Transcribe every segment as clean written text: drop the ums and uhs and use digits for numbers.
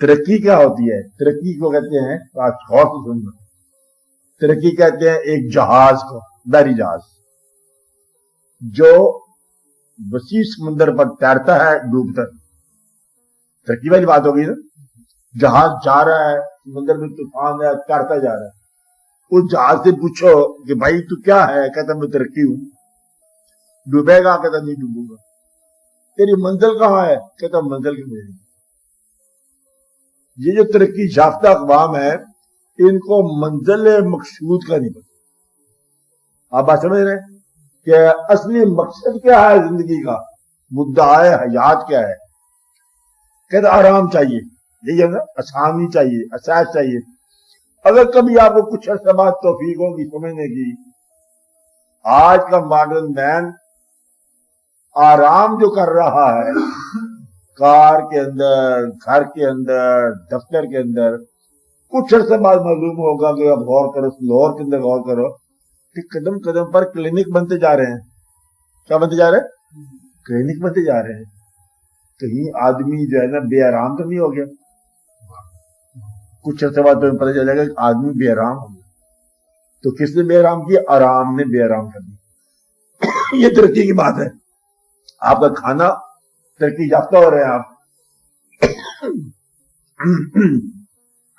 ترقی کیا ہوتی ہے؟ ترقی کو کہتے ہیں، غور سے سننا، ترقی کہتے ہیں ایک جہاز کو، بحری جہاز جو وسیع سمندر پر تیرتا ہے، ڈوبتا ہے، ترقی والی بات ہوگی نا۔ جہاز جا رہا ہے، سمندر میں طوفان ہے، تیرتا جا رہا ہے، اس جہاز سے پوچھو کہ بھائی تو کیا ہے؟ کہتا میں ترقی ہوں۔ ڈوبے گا؟ کہتا نہیں ڈوبوں گا۔ تیری منزل کہاں ہے؟ کہتا منزل کی میری۔ یہ جو ترقی یافتہ اقوام ہے، ان کو منزل مقصود کا نہیں پتا۔ آپ بات سمجھ رہے ہیں کہ اصلی مقصد کیا ہے زندگی کا، مدعا حیات کیا ہے؟ کہتا آرام چاہیے، یہی ہے نا، آسانی چاہیے، اساس چاہیے۔ اگر کبھی آپ کو کچھ عرصہ بعد توفیق ہوگی سمجھنے کی، آج کا ماڈرن مین آرام جو کر رہا ہے کار کے اندر، گھر کے اندر، دفتر کے اندر، کچھ عرصے بعد معلوم ہوگا کہ اب غور کرو، لاہور کے اندر غور کرو کہ قدم قدم پر کلینک بنتے جا رہے ہیں۔ کیا بنتے جا رہے ہیں؟ کلینک بنتے جا رہے ہیں۔ کہیں آدمی جو ہے نا بے آرام تو نہیں ہو گیا؟ کچھ عرصے بعد تمہیں پتہ چلے گا کہ آدمی بے آرام ہو گیا۔ تو کس نے بے آرام کیا؟ آرام نے بے آرام کر دی۔ یہ ترقی کی بات ہے۔ آپ کا کھانا ترقی یافتہ ہو رہے ہیں، آپ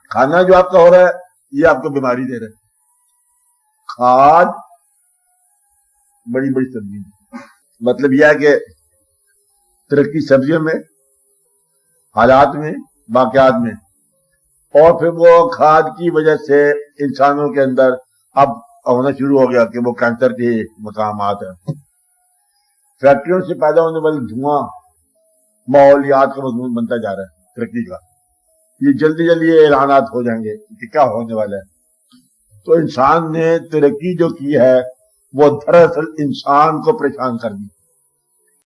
کھانا جو آپ کا ہو رہا ہے یہ آپ کو بیماری دے رہا ہے۔ کھاد بڑی بڑی سبزی، مطلب یہ ہے کہ ترقی سبزیوں میں، حالات میں، واقعات میں، اور پھر وہ کھاد کی وجہ سے انسانوں کے اندر اب ہونا شروع ہو گیا کہ وہ کینسر کے مقامات ہیں۔ فیکٹریوں سے پیدا ہونے والی دھواں ماحولیات کا مضمون بنتا جا رہا ہے ترقی کا۔ یہ جلدی جلدی یہ اعلانات ہو جائیں گے کہ کیا ہونے والا ہے۔ تو انسان نے ترقی جو کی ہے وہ دراصل انسان کو پریشان کر دی۔